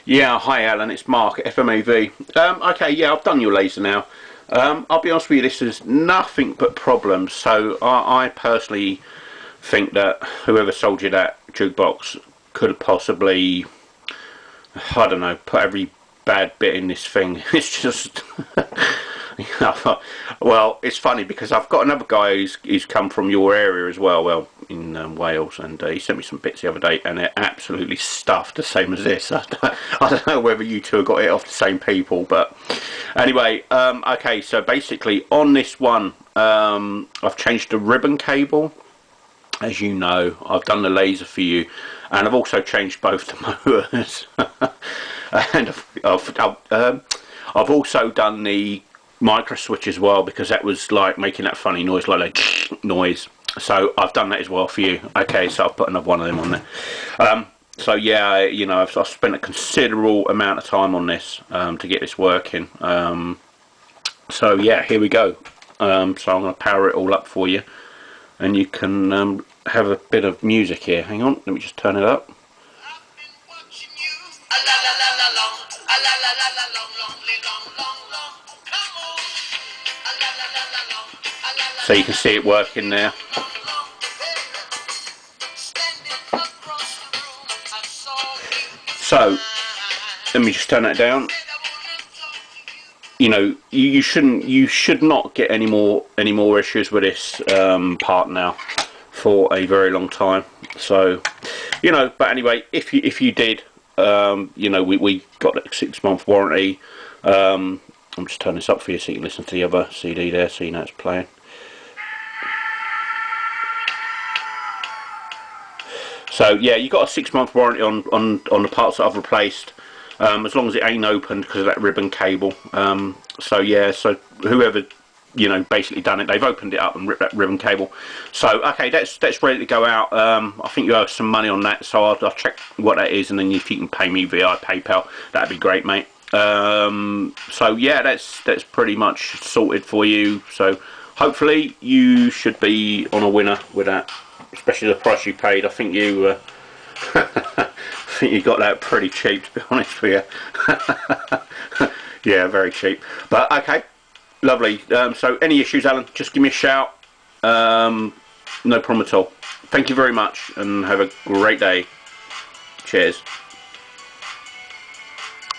Yeah, hi Alan, it's Mark, FMAV. Okay, yeah, I've done your laser now. I'll be honest with you, this is nothing but problems. So I personally think that whoever sold you that jukebox could have possibly, I don't know, put every bad bit in this thing. It's just, well, it's funny because I've got another guy who's come from your area as well, in Wales, and he sent me some bits the other day, and they're absolutely stuffed, the same as this. I don't know whether you two have got it off the same people, but anyway, okay, so basically on this one, I've changed the ribbon cable. As you know, I've done the laser for you, and I've also changed both the motors. And I've also done the micro switch as well, because that was like making that funny noise, like that noise. So I've done that as well for you. Okay, so I've put another one of them on there. So yeah, you know, I've spent a considerable amount of time on this to get this working. So yeah, here we go. So I'm going to power it all up for you, and you can have a bit of music here. Hang on, let me just turn it up. So you can see it working there. So let me just turn that down. You know, you should not get any more issues with this part now for a very long time. So, you know, but anyway, if you did, you know, we got a 6-month warranty. I'm just turning this up for you so you can listen to the other CD there, so you know it's playing. So yeah, you got a 6-month warranty on the parts that I've replaced, as long as it ain't opened because of that ribbon cable. So yeah, so whoever, you know, basically done it, they've opened it up and ripped that ribbon cable. So okay, that's ready to go out. I think you owe some money on that, so I'll check what that is, and then if you can pay me via PayPal, that'd be great, mate. So yeah, that's pretty much sorted for you. So hopefully you should be on a winner with that, especially the price you paid. I think you I think you got that pretty cheap, to be honest with you. Yeah, very cheap. But okay, lovely. So any issues, Alan, just give me a shout. No problem at all. Thank you very much, and have a great day. Cheers.